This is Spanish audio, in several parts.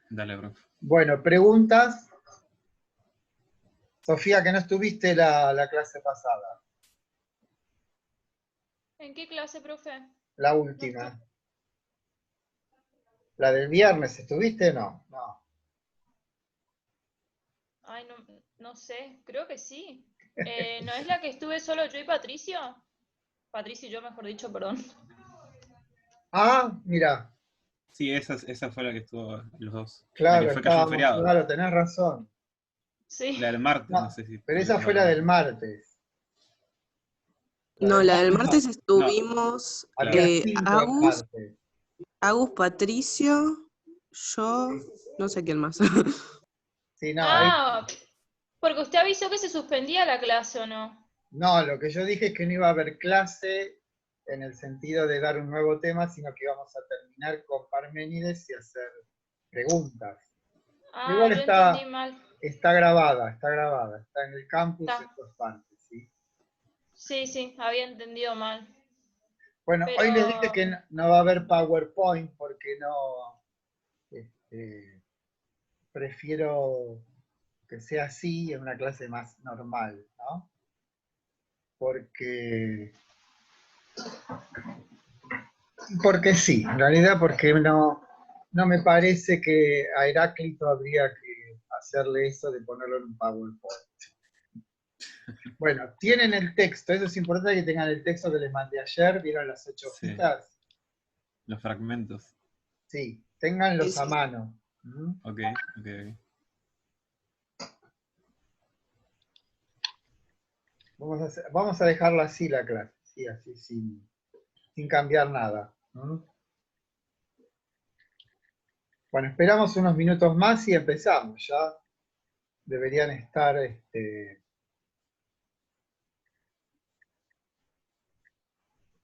Dale, profe. Bueno, preguntas. Sofía, que no estuviste la clase pasada, ¿En qué clase, profe? la No última. La del viernes, ¿estuviste? No, no. Ay, no sé, creo que sí. ¿No es la que estuve solo yo y Patricio? Patricio y yo, mejor dicho, perdón. Ah, mira, Sí, esa fue la que estuvo los dos. La que claro, fue cayó un estábamos, feriado. claro, tenés razón. Sí. La del martes, no No, sé si pero estuviste esa fue para la la del otra. martes. La No, del la del martes martes no. No, estuvimos claro. Había 5 el Agus, martes. Patricio, yo, Sí, no sé quién más. sí, no, Ah, porque usted avisó que se suspendía la clase, ¿o no? no, lo que yo dije es que no iba a haber clase en el sentido de dar un nuevo tema, sino que íbamos a terminar con Parménides y hacer preguntas. Ah, Igual yo entendí está, mal. está grabada, está en el campus en Está. dos partes, ¿sí? Sí, había entendido mal. Bueno, hoy les dije Pero, que no va a haber PowerPoint porque no, prefiero que sea así en una clase más normal, ¿no? Porque sí, en realidad porque no me parece que a Heráclito habría que hacerle eso de ponerlo en un PowerPoint. Bueno, tienen el texto, eso es importante que tengan el texto que les mandé ayer, ¿vieron las 8 Sí, hojitas? los fragmentos. Sí, ténganlos a Sí. mano. ¿Mm? Ok, ok. Vamos a dejarla así la clase, sí, así sin cambiar nada. ¿Mm? Bueno, esperamos unos minutos más y empezamos. Ya deberían estar.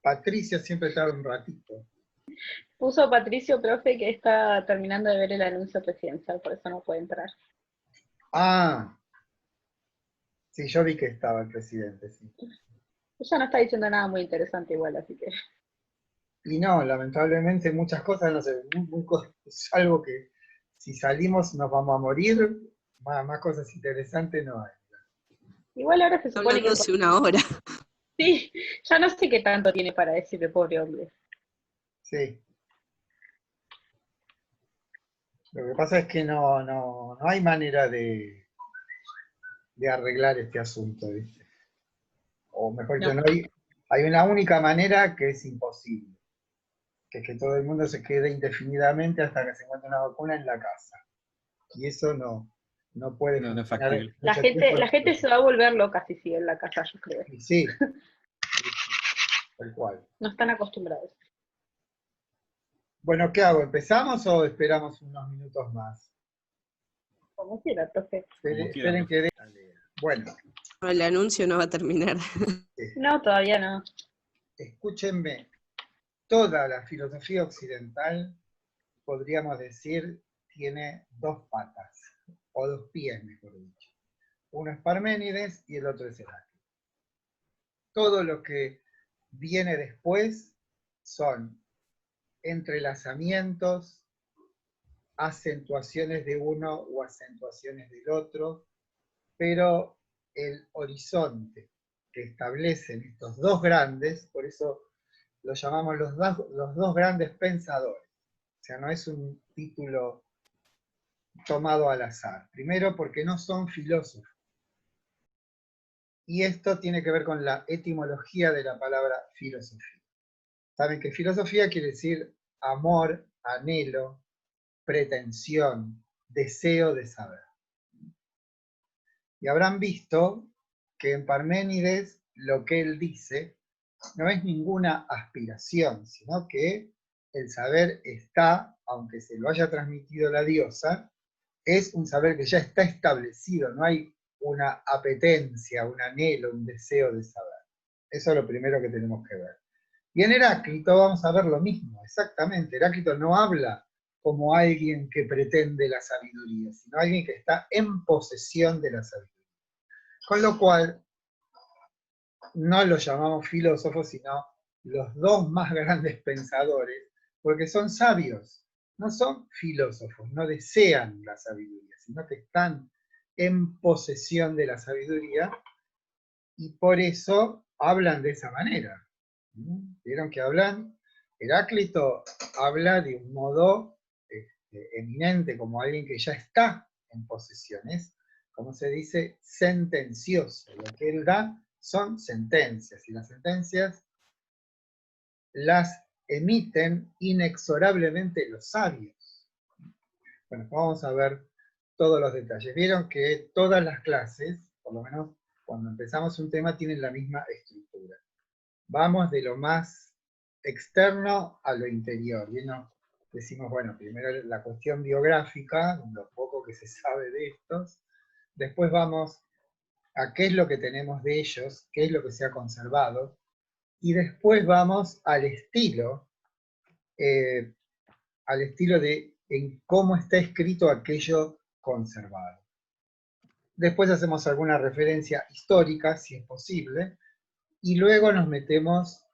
Patricia siempre tarda un ratito. Puso Patricio, profe, que está terminando de ver el anuncio presidencial, por eso no puede entrar. Ah, sí, yo vi que estaba el presidente, sí. Ella no está diciendo nada muy interesante igual, así que... Y no, lamentablemente muchas cosas no sé, es algo que si salimos nos vamos a morir, más cosas interesantes no hay. Igual ahora se supone Hablando que... hace una hora. Sí, ya no sé qué tanto tiene para decir de pobre hombre. Sí. Lo que pasa es que no hay manera de arreglar este asunto, ¿viste? O mejor dicho, No, hay una única manera que es imposible, que es que todo el mundo se quede indefinidamente hasta que se encuentre una vacuna en la casa. Y eso no puede No, no es funcionar factible. la mucho tiempo. gente se va a volver loca si sigue en la casa, yo creo. Y sí, tal cual. No están acostumbrados. Bueno, ¿qué hago? ¿Empezamos o esperamos unos minutos más? Como quiera, profe. Como quiera, Esperen profe. Bueno, El anuncio no va a terminar. No, todavía no. escúchenme. Toda la filosofía occidental, podríamos decir, tiene dos patas, o dos pies, mejor dicho. Uno es Parménides y el otro es Heráclito. Todo lo que viene después son entrelazamientos, acentuaciones de uno o acentuaciones del otro, pero el horizonte que establecen estos dos grandes, por eso los llamamos los dos grandes pensadores, o sea, no es un título tomado al azar. Primero, porque no son filósofos. Y esto tiene que ver con la etimología de la palabra filosofía. Saben que filosofía quiere decir amor, anhelo, pretensión, deseo de saber. Y habrán visto que en Parménides lo que él dice no es ninguna aspiración, sino que el saber está, aunque se lo haya transmitido la diosa, es un saber que ya está establecido, no hay una apetencia, un anhelo, un deseo de saber. Eso es lo primero que tenemos que ver. Y en Heráclito vamos a ver lo mismo, exactamente. Heráclito no habla como alguien que pretende la sabiduría, sino alguien que está en posesión de la sabiduría. Con lo cual, no los llamamos filósofos, sino los dos más grandes pensadores, porque son sabios. no son filósofos, no desean la sabiduría, sino que están en posesión de la sabiduría y por eso hablan de esa manera. ¿Vieron que hablan? Heráclito habla de un modo eminente, como alguien que ya está en posesiones, como se dice, sentencioso. Lo que él da son sentencias, y las sentencias las emiten inexorablemente los sabios. Bueno, vamos a ver todos los detalles. Vieron que todas las clases, por lo menos cuando empezamos un tema, tienen la misma estructura. Vamos de lo más externo a lo interior. ¿Vieron? Decimos, bueno, primero la cuestión biográfica, lo poco que se sabe de estos. Después vamos a qué es lo que tenemos de ellos, qué es lo que se ha conservado. Y después vamos al estilo de en cómo está escrito aquello conservado. Después hacemos alguna referencia histórica, si es posible, y luego nos metemos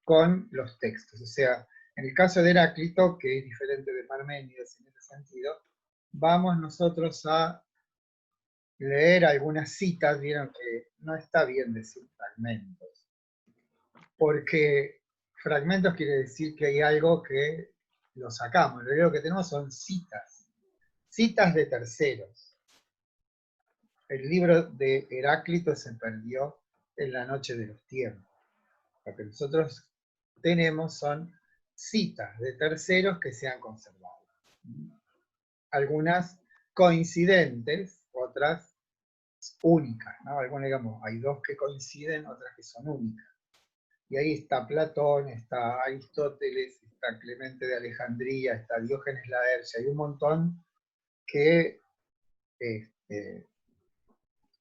con los textos. O sea, en el caso de Heráclito, que es diferente de Parménides en ese sentido, vamos nosotros a leer algunas citas. Vieron que no está bien decir fragmentos, porque fragmentos quiere decir que hay algo que lo sacamos. Lo que tenemos son citas, citas de terceros. El libro de Heráclito se perdió en la noche de los tiempos. Lo que nosotros tenemos son citas de terceros que se han conservado. Algunas coincidentes, otras únicas, ¿no? Algunas, digamos, hay dos que coinciden, otras que son únicas. Y ahí está Platón, está Aristóteles, está Clemente de Alejandría, está Diógenes Laercia, hay un montón que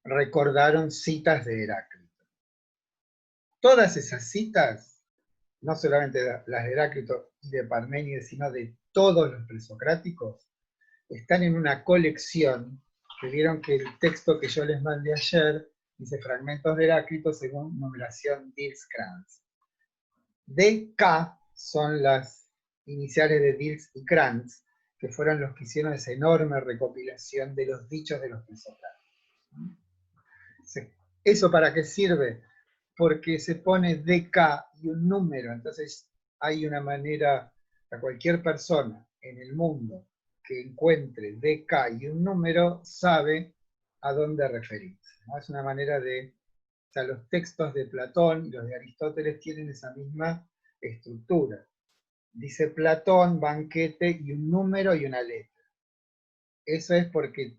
recordaron citas de Heráclito. Todas esas citas, no solamente las de Heráclito y de Parménides, sino de todos los presocráticos, están en una colección, que vieron que el texto que yo les mandé ayer dice fragmentos de Heráclito según numeración Diels-Kranz. DK son las iniciales de Diels y Kranz, que fueron los que hicieron esa enorme recopilación de los dichos de los presocráticos. ¿Eso para qué sirve? Porque se pone DK y un número, entonces hay una manera a cualquier persona en el mundo que encuentre DK y un número sabe a dónde referirse, ¿no? Es una manera de... O sea, los textos de Platón y los de Aristóteles tienen esa misma estructura. Dice Platón, banquete, y un número y una letra. Eso es porque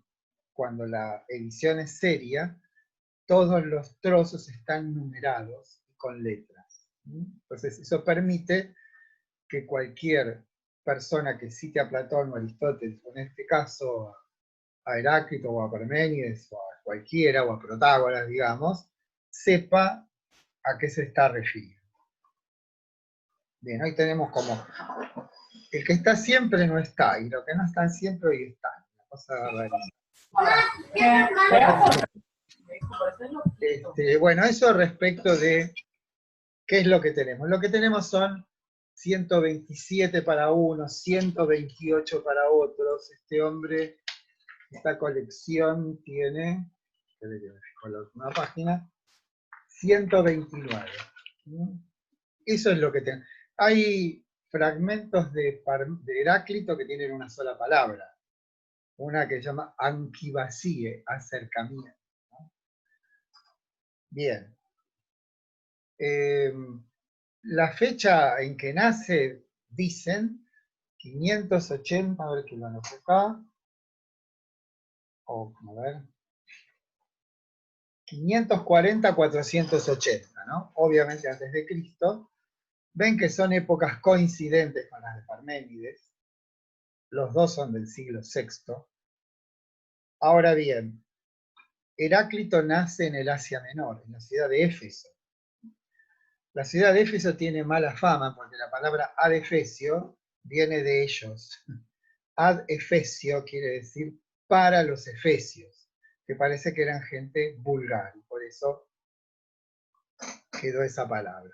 cuando la edición es seria, todos los trozos están numerados con letras. Entonces, eso permite que cualquier persona que cite a Platón o a Aristóteles, o en este caso a Heráclito o a Parménides, o a cualquiera, o a Protágoras, digamos, sepa a qué se está refiriendo. Bien, hoy tenemos como el que está siempre no está, y lo que no están siempre hoy están. Una cosa rarísima. Bueno, eso respecto de qué es lo que tenemos. Lo que tenemos son 127 para unos, 128 para otros. Este hombre, esta colección tiene, espere que me fijo en la última página, 129. Eso es lo que tenemos. Hay fragmentos de Heráclito que tienen una sola palabra. Una que se llama anquivasie, acercamiento. Bien. La fecha en que nace, dicen, 580, a ver que lo anoté acá. A ver. 540-480, ¿no? Obviamente antes de Cristo. Ven que son épocas coincidentes con las de Parménides. Los dos son del siglo VI. Ahora bien, Heráclito nace en el Asia Menor, en la ciudad de Éfeso. La ciudad de Éfeso tiene mala fama porque la palabra ad Efesio viene de ellos. Ad Efesio quiere decir para los efesios, que parece que eran gente vulgar, y por eso quedó esa palabra.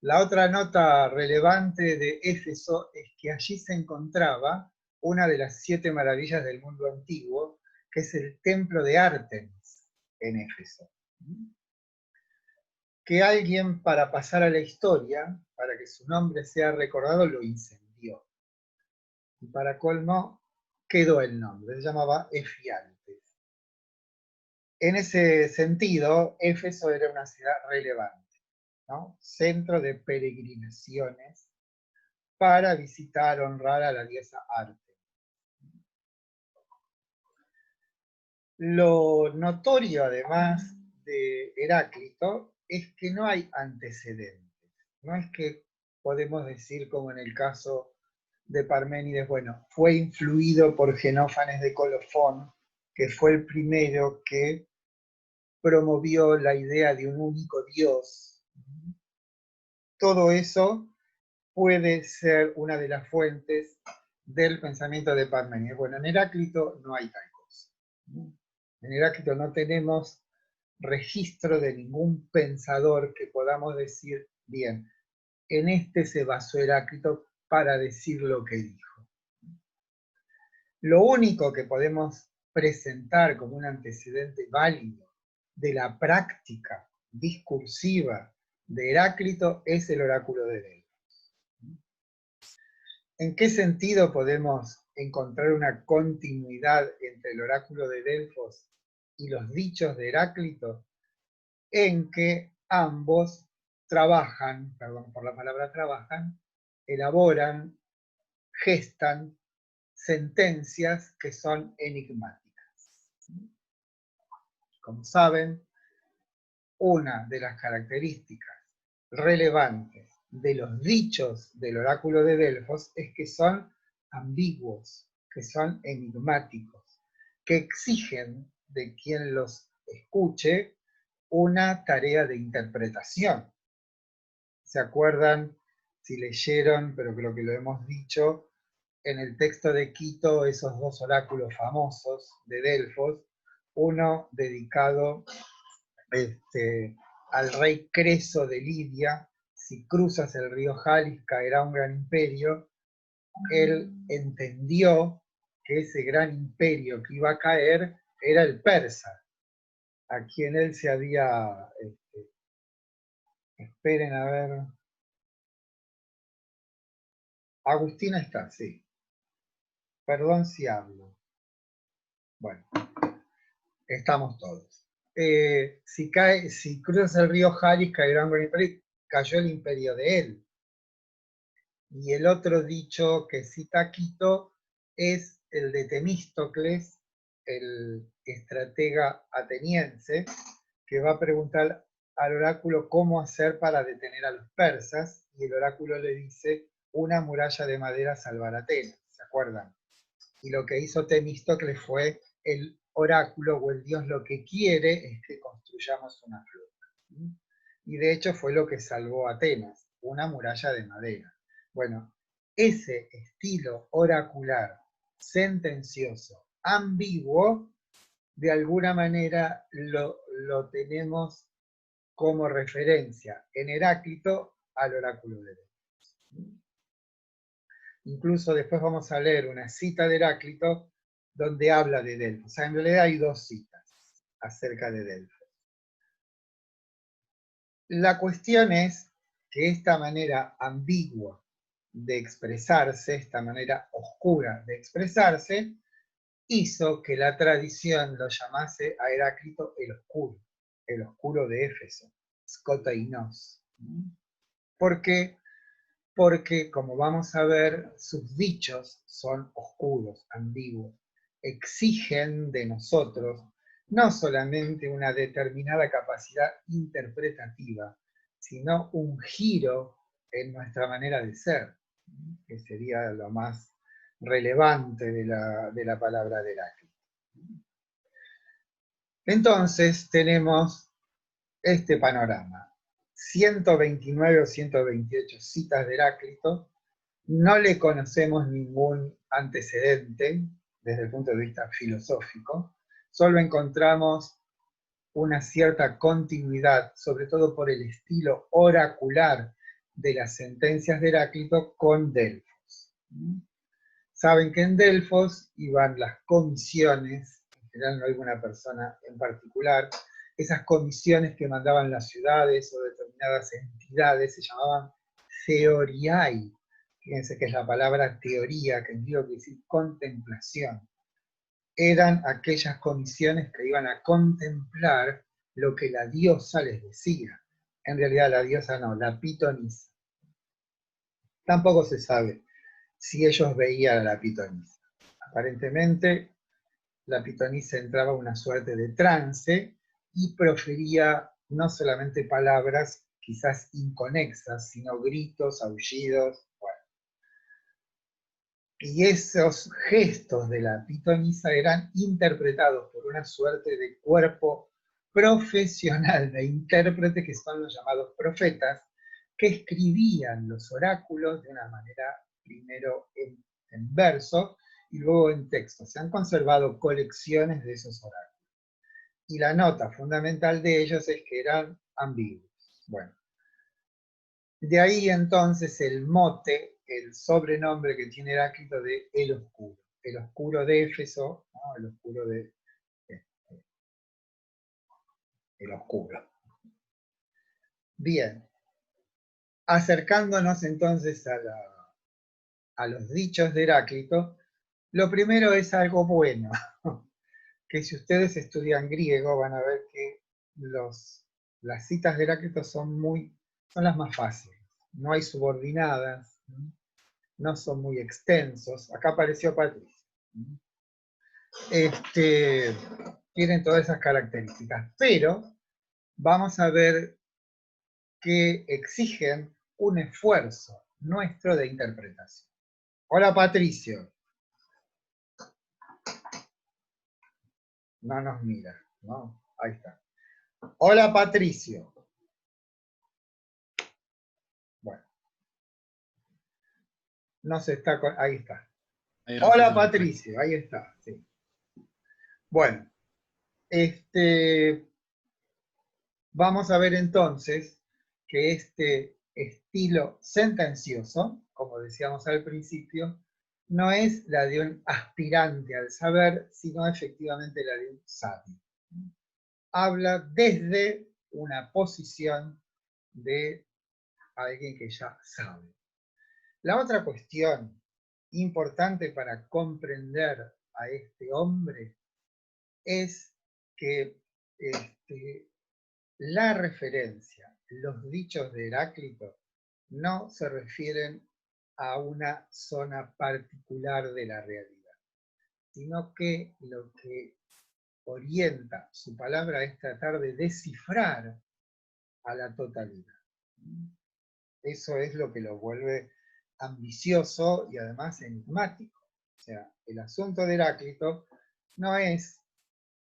La otra nota relevante de Éfeso es que allí se encontraba una de las 7 maravillas del mundo antiguo, que es el templo de Ártemis en Éfeso. Que alguien, para pasar a la historia, para que su nombre sea recordado, lo incendió. Y para colmo, quedó el nombre, se llamaba Efialtes. En ese sentido, Éfeso era una ciudad relevante, ¿no? Centro de peregrinaciones para visitar, honrar a la diosa Arte. Lo notorio, además, de Heráclito es que no hay antecedentes. No es que podemos decir, como en el caso de Parménides, bueno, fue influido por Genófanes de Colofón, que fue el primero que promovió la idea de un único Dios. Todo eso puede ser una de las fuentes del pensamiento de Parménides. Bueno, en Heráclito no hay tal cosa. En Heráclito no tenemos registro de ningún pensador que podamos decir, bien, en este se basó Heráclito para decir lo que dijo. Lo único que podemos presentar como un antecedente válido de la práctica discursiva de Heráclito es el oráculo de Delfos. ¿En qué sentido podemos encontrar una continuidad entre el oráculo de Delfos y los dichos de Heráclito? En que ambos trabajan, perdón por la palabra trabajan, elaboran, gestan sentencias que son enigmáticas. Como saben, una de las características relevantes de los dichos del oráculo de Delfos es que son ambiguos, que son enigmáticos, que exigen de quien los escuche una tarea de interpretación. ¿Se acuerdan? Si leyeron, pero creo que lo hemos dicho, en el texto de Quito, esos 2 oráculos famosos de Delfos, uno dedicado al rey Creso de Lidia: si cruzas el río Jalis caerá un gran imperio. Él entendió que ese gran imperio que iba a caer era el persa, a quien él se había... esperen a ver... Agustina está, sí. Perdón si hablo. Bueno, estamos todos. Si cruzas el río Jalis caerá un gran imperio, cayó el imperio de él. Y el otro dicho que cita Quito es el de Temístocles, el estratega ateniense, que va a preguntar al oráculo cómo hacer para detener a los persas, y el oráculo le dice: una muralla de madera salvará Atenas, ¿se acuerdan? Y lo que hizo Temístocles fue: el oráculo o el dios lo que quiere es que construyamos una flota. Y de hecho fue lo que salvó a Atenas, una muralla de madera. Bueno, ese estilo oracular, sentencioso, ambiguo, de alguna manera lo tenemos como referencia en Heráclito al oráculo de Delfos. Incluso después vamos a leer una cita de Heráclito donde habla de Delfos. O sea, en realidad hay 2 citas acerca de Delfos. La cuestión es que esta manera ambigua de expresarse, esta manera oscura de expresarse, hizo que la tradición lo llamase a Heráclito el oscuro de Éfeso, skotainos. ¿Por qué? Porque, como vamos a ver, sus dichos son oscuros, ambiguos, exigen de nosotros no solamente una determinada capacidad interpretativa, sino un giro en nuestra manera de ser, que sería lo más relevante de la palabra de Heráclito. Entonces tenemos este panorama: 129 o 128 citas de Heráclito, no le conocemos ningún antecedente desde el punto de vista filosófico, solo encontramos una cierta continuidad, sobre todo por el estilo oracular de las sentencias de Heráclito con Delfos. Saben que en Delfos iban las comisiones, en general no hay una persona en particular, esas comisiones que mandaban las ciudades o determinadas entidades se llamaban theoriae. Fíjense que es la palabra teoría, que quiere decir contemplación. Eran aquellas comisiones que iban a contemplar lo que la diosa les decía. En realidad la diosa no, la pitonisa. Tampoco se sabe si ellos veían a la pitonisa. Aparentemente la pitonisa entraba en una suerte de trance y profería no solamente palabras quizás inconexas, sino gritos, aullidos, bueno. Y esos gestos de la pitonisa eran interpretados por una suerte de cuerpo profesional de intérprete, que son los llamados profetas, que escribían los oráculos de una manera primero en verso y luego en texto. Se han conservado colecciones de esos oráculos. Y la nota fundamental de ellos es que eran ambiguos. Bueno, de ahí entonces el mote, el sobrenombre que tiene Heráclito de el oscuro de Éfeso, ¿no? El oscuro de... el oscuro. Bien, acercándonos entonces a los dichos de Heráclito, lo primero es algo bueno, que si ustedes estudian griego van a ver que las citas de Heráclito son las más fáciles. No hay subordinadas, no son muy extensos. Acá apareció Patricio. Tienen todas esas características, pero vamos a ver que exigen un esfuerzo nuestro de interpretación. Hola Patricio. No nos mira, ¿no? Ahí está. Hola Patricio. Bueno. No se está... Ahí está. Hola Patricio, ahí está. Sí. Bueno. Vamos a ver entonces que este estilo sentencioso, como decíamos al principio, no es la de un aspirante al saber, sino efectivamente la de un sabio. Habla desde una posición de alguien que ya sabe. La otra cuestión importante para comprender a este hombre es que la referencia, los dichos de Heráclito, no se refieren a una zona particular de la realidad, sino que lo que orienta su palabra es tratar de descifrar a la totalidad. Eso es lo que lo vuelve ambicioso y además enigmático. O sea, el asunto de Heráclito no es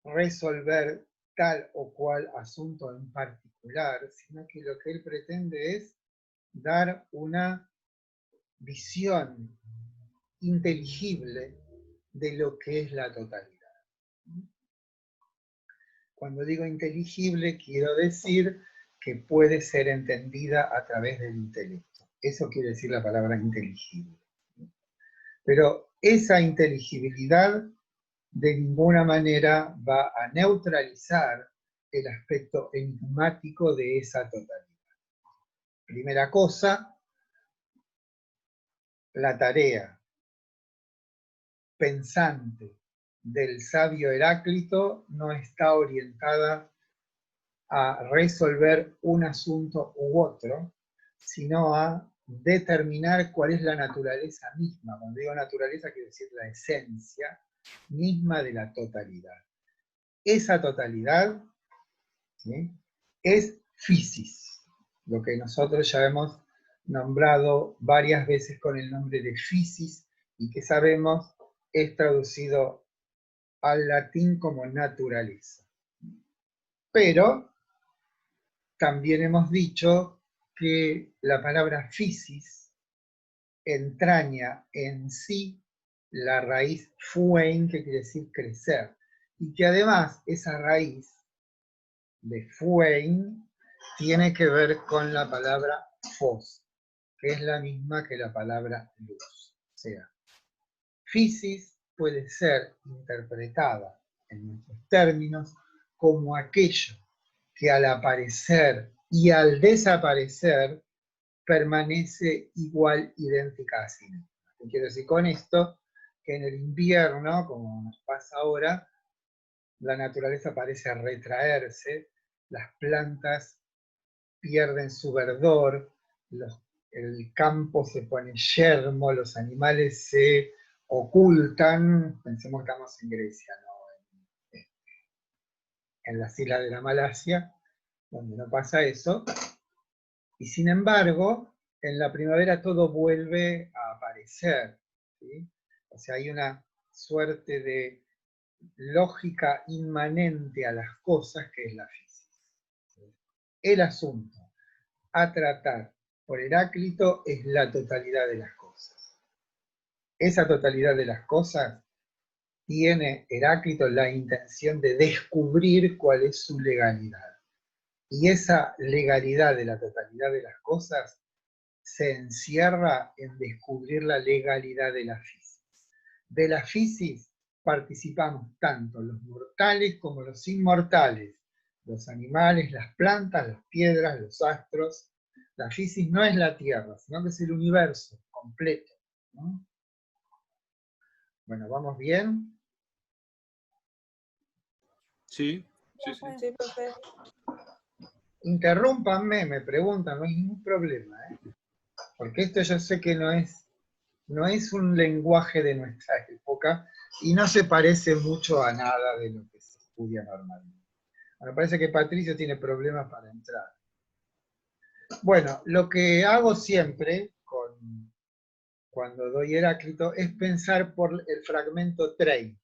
resolver tal o cual asunto en particular, sino que lo que él pretende es dar una visión inteligible de lo que es la totalidad. Cuando digo inteligible, quiero decir que puede ser entendida a través del intelecto. Eso quiere decir la palabra inteligible. Pero esa inteligibilidad de ninguna manera va a neutralizar el aspecto enigmático de esa totalidad. Primera cosa, la tarea pensante del sabio Heráclito no está orientada a resolver un asunto u otro, sino a determinar cuál es la naturaleza misma. Cuando digo naturaleza, quiero decir la esencia misma de la totalidad. Esa totalidad, ¿sí?, es physis, lo que nosotros ya hemos nombrado varias veces con el nombre de physis y que sabemos es traducido al latín como naturaleza. Pero también hemos dicho que la palabra physis entraña en sí la raíz phuein, que quiere decir crecer, y que además esa raíz de phuein tiene que ver con la palabra phos, que es la misma que la palabra luz. O sea, Fisis puede ser interpretada en nuestros términos como aquello que al aparecer y al desaparecer permanece igual, idéntica a sí misma. ¿Qué quiero decir con esto? Que en el invierno, como nos pasa ahora, la naturaleza parece retraerse, las plantas pierden su verdor, el campo se pone yermo, los animales se ocultan. Pensemos que estamos en Grecia, ¿no? En las islas de la Malasia, donde no pasa eso, y sin embargo, en la primavera todo vuelve a aparecer, ¿sí? O sea, hay una suerte de lógica inmanente a las cosas que es la física. El asunto a tratar por Heráclito es la totalidad de las cosas. Esa totalidad de las cosas tiene Heráclito la intención de descubrir cuál es su legalidad. Y esa legalidad de la totalidad de las cosas se encierra en descubrir la legalidad de la fisis. De la fisis participamos tanto los mortales como los inmortales, los animales, las plantas, las piedras, los astros. La fisis no es la Tierra, sino que es el universo completo, ¿no? Bueno, ¿vamos bien? Sí, sí, sí. Sí, profe. Interrúmpanme, me preguntan, no hay ningún problema, ¿eh? Porque esto yo sé que no es un lenguaje de nuestra época y no se parece mucho a nada de lo que se estudia normalmente. Me parece que Patricio tiene problemas para entrar. Bueno, lo que hago siempre cuando doy Heráclito es pensar por el fragmento 30.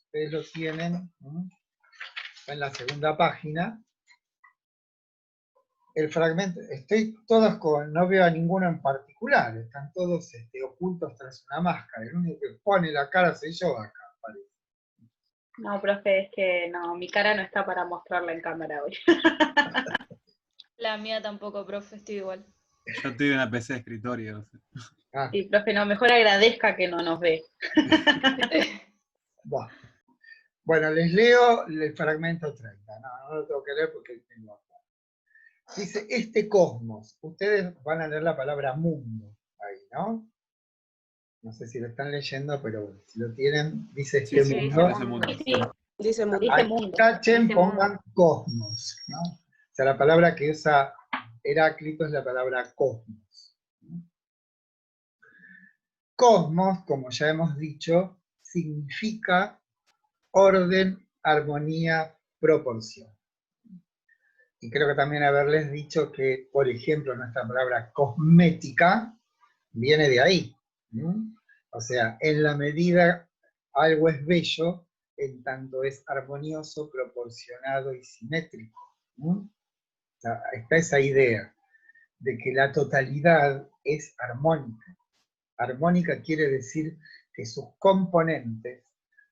Ustedes lo tienen, ¿no? Está en la segunda página. El fragmento, no veo a ninguno en particular, están todos ocultos tras una máscara. El único que pone la cara soy yo acá, parece. No, profe, es que no, mi cara no está para mostrarla en cámara hoy. La mía tampoco, profe, estoy igual. Yo estoy en una PC de escritorio. Ah, Sí, profe, no, mejor agradezca que no nos ve. buah. Bueno, les leo el fragmento 30. No lo tengo que leer porque tengo acá. Dice, este cosmos. Ustedes van a leer la palabra mundo ahí, ¿no? No sé si lo están leyendo, pero bueno, si lo tienen, dice este Sí, mundo. dice mundo. Sí, sí, Dice mundo. dice mundo. Tachen, Dice pongan mundo. cosmos, ¿no? O sea, la palabra que usa Heráclito es la palabra cosmos. Cosmos, como ya hemos dicho, significa orden, armonía, proporción. Y creo que también haberles dicho que, por ejemplo, nuestra palabra cosmética viene de ahí. O sea, en la medida algo es bello, en tanto es armonioso, proporcionado y simétrico. O sea, está esa idea de que la totalidad es armónica. Armónica quiere decir que sus componentes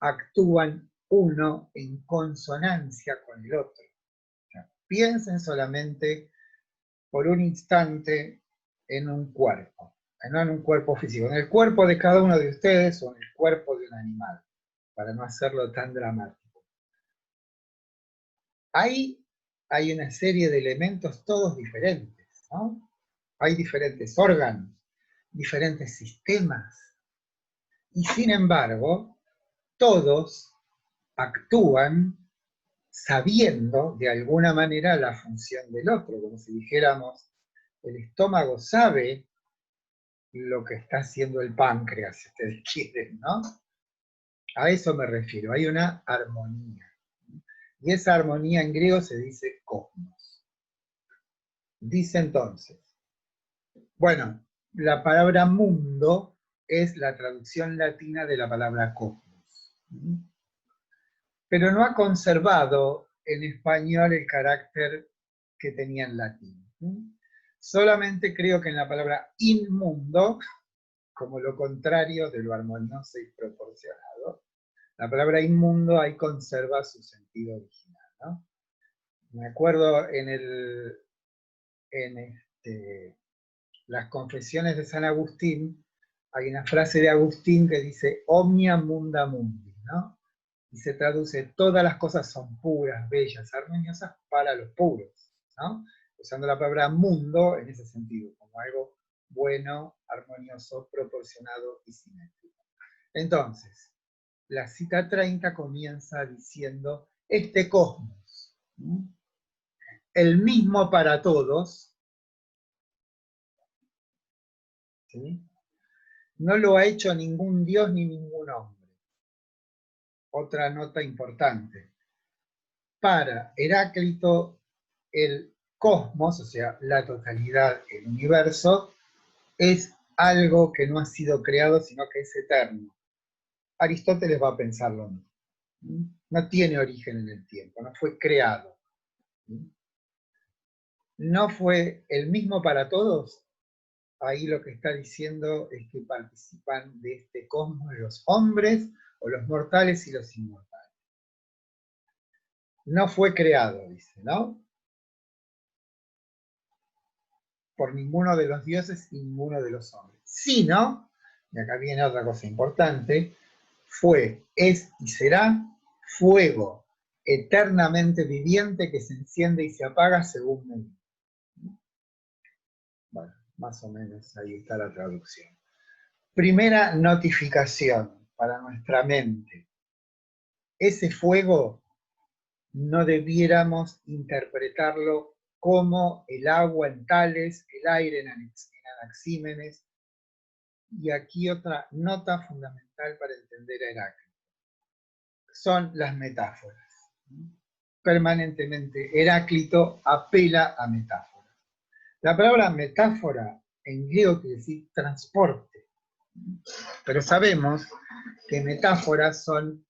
actúan uno en consonancia con el otro. O sea, piensen solamente por un instante en un cuerpo, no en un cuerpo físico, en el cuerpo de cada uno de ustedes o en el cuerpo de un animal, para no hacerlo tan dramático. Ahí hay una serie de elementos todos diferentes, ¿no? Hay diferentes órganos, diferentes sistemas, y sin embargo, todos actúan sabiendo de alguna manera la función del otro, como si dijéramos, el estómago sabe lo que está haciendo el páncreas, si ustedes quieren, ¿no? A eso me refiero, hay una armonía. Y esa armonía en griego se dice cosmos. Dice entonces, bueno, la palabra mundo es la traducción latina de la palabra cosmos. Pero no ha conservado en español el carácter que tenía en latín. Solamente creo que en la palabra inmundo, como lo contrario de lo armonioso y proporcionado, la palabra inmundo ahí conserva su sentido original, ¿no? Me acuerdo en las confesiones de San Agustín, Hay una frase de Agustín que dice, omnia munda mundi, ¿no? Y se traduce, todas las cosas son puras, bellas, armoniosas para los puros, ¿no? Usando la palabra mundo en ese sentido, como algo bueno, armonioso, proporcionado y simétrico. Entonces, la cita 30 comienza diciendo, este cosmos, ¿sí? El mismo para todos, ¿sí? No lo ha hecho ningún dios ni ningún hombre. Otra nota importante. Para Heráclito, el cosmos, o sea, la totalidad, el universo, es algo que no ha sido creado, sino que es eterno. Aristóteles va a pensar lo mismo. No tiene origen en el tiempo, no fue creado. No fue el mismo para todos. Ahí lo que está diciendo es que participan de este cosmos los hombres, o los mortales y los inmortales. No fue creado, dice, ¿no? Por ninguno de los dioses y ninguno de los hombres. Sino, y acá viene otra cosa importante, fue, es y será fuego eternamente viviente que se enciende y se apaga según medida. Bueno, más o menos ahí está la traducción. Primera notificación para nuestra mente. Ese fuego no debiéramos interpretarlo como el agua en Tales, el aire en Anaxímenes. Y aquí otra nota fundamental para entender a Heráclito. Son las metáforas. Permanentemente Heráclito apela a metáforas. La palabra metáfora en griego quiere decir transporte. Pero sabemos que metáforas son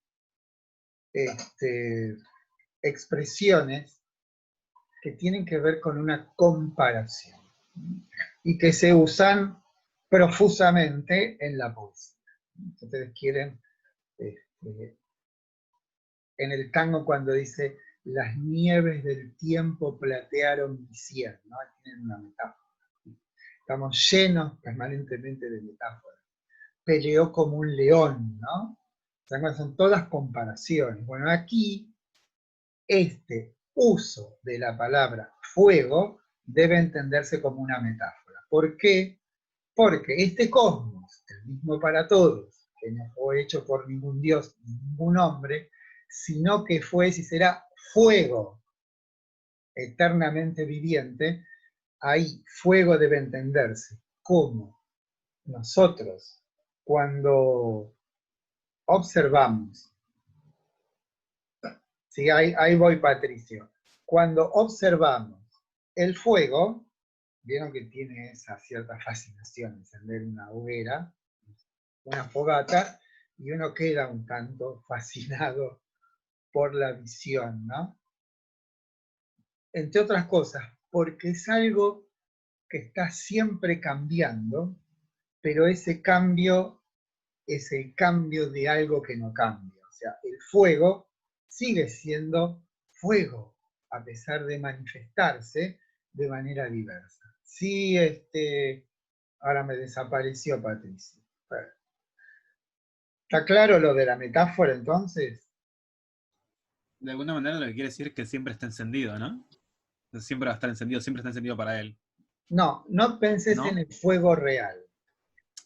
expresiones que tienen que ver con una comparación y que se usan profusamente en la poesía. Si ustedes quieren, en el tango cuando dice las nieves del tiempo platearon mi cielo, ¿no? Tienen una metáfora. Estamos llenos permanentemente de metáforas. Peleó como un león, ¿no? O sea, son todas comparaciones. Bueno, aquí este uso de la palabra fuego debe entenderse como una metáfora. ¿Por qué? Porque este cosmos, el mismo para todos, que no fue hecho por ningún dios ni ningún hombre, sino que fue, si será, fuego eternamente viviente, ahí fuego debe entenderse como nosotros, cuando observamos, ¿sí? Ahí voy, Patricio, cuando observamos el fuego, vieron que tiene esa cierta fascinación, encender una hoguera, una fogata, y uno queda un tanto fascinado por la visión, ¿no? Entre otras cosas, porque es algo que está siempre cambiando, pero ese cambio es el cambio de algo que no cambia. O sea, el fuego sigue siendo fuego, a pesar de manifestarse de manera diversa. Sí, ahora me desapareció Patricia. ¿Está claro lo de la metáfora entonces? De alguna manera lo que quiere decir es que siempre está encendido, ¿no? Siempre va a estar encendido, siempre está encendido para él. No, no penses ¿No? en el fuego real.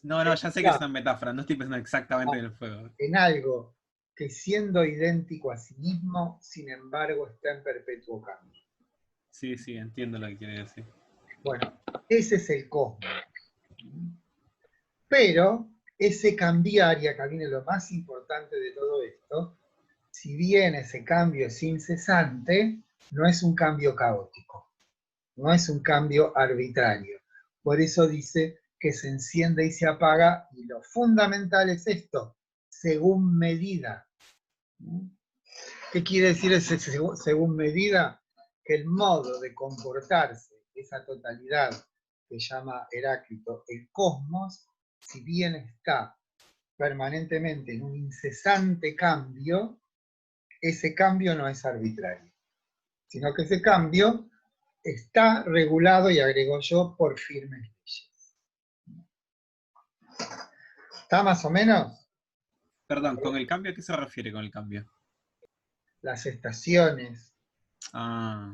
No, ya sé que es una metáfora, no estoy pensando exactamente en el fuego. En algo que siendo idéntico a sí mismo, sin embargo está en perpetuo cambio. Sí, entiendo lo que quiere decir. Bueno, ese es el cosmos. Pero ese cambiar, y acá viene lo más importante de todo esto, si bien ese cambio es incesante, no es un cambio caótico, no es un cambio arbitrario. Por eso dice que se enciende y se apaga, y lo fundamental es esto, según medida. ¿Qué quiere decir ese según medida? Que el modo de comportarse, esa totalidad que llama Heráclito el cosmos, si bien está permanentemente en un incesante cambio, ese cambio no es arbitrario, sino que ese cambio está regulado, y agrego yo, por firmes leyes. ¿Está más o menos? Perdón, ¿con el cambio a qué se refiere con el cambio? Las estaciones, Ah,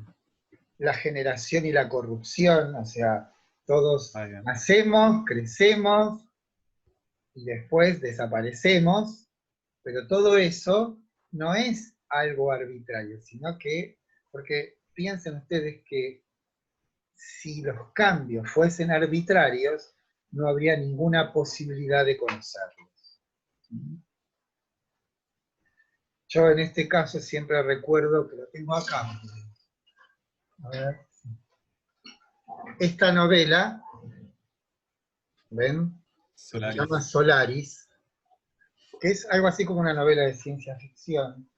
la generación y la corrupción, o sea, todos ahí va. nacemos, crecemos y después desaparecemos, pero todo eso no es algo arbitrario, sino que, porque piensen ustedes que si los cambios fuesen arbitrarios, no habría ninguna posibilidad de conocerlos. Yo en este caso siempre recuerdo que lo tengo acá. A ver. Esta novela, ¿ven? Se Solaris. llama Solaris, que es algo así como una novela de ciencia ficción.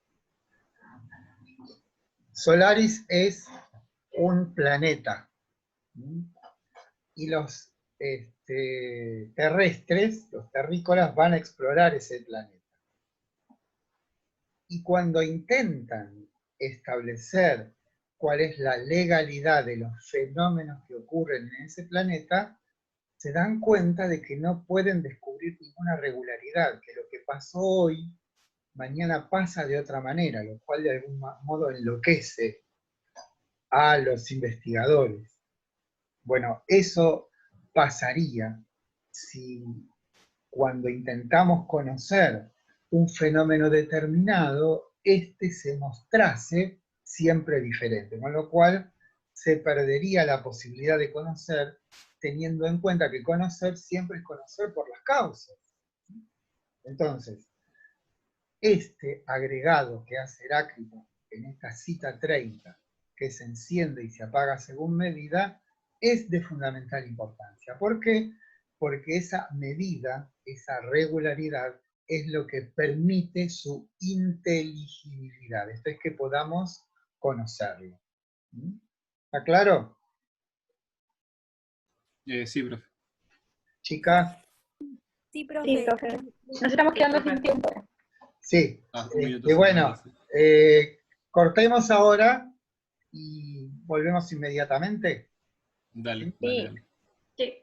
Solaris es un planeta. Y los terrestres, los terrícolas, van a explorar ese planeta. Y cuando intentan establecer cuál es la legalidad de los fenómenos que ocurren en ese planeta, se dan cuenta de que no pueden descubrir ninguna regularidad, que lo que pasó hoy, mañana pasa de otra manera, lo cual de algún modo enloquece a los investigadores. Bueno, eso pasaría si cuando intentamos conocer un fenómeno determinado, este se mostrase siempre diferente, con lo cual se perdería la posibilidad de conocer, teniendo en cuenta que conocer siempre es conocer por las causas. Entonces, este agregado que hace Heráclito en esta cita 30, que se enciende y se apaga según medida, es de fundamental importancia. ¿Por qué? Porque esa medida, esa regularidad, es lo que permite su inteligibilidad. Esto es que podamos conocerlo. ¿Está claro? Sí, profe. Chicas, Sí, Sí, profe. profe. Nos estamos quedando sin tiempo. sí. Un minuto. Bueno, cortemos ahora y volvemos inmediatamente. Dale, Sí. dale, dale. Sí.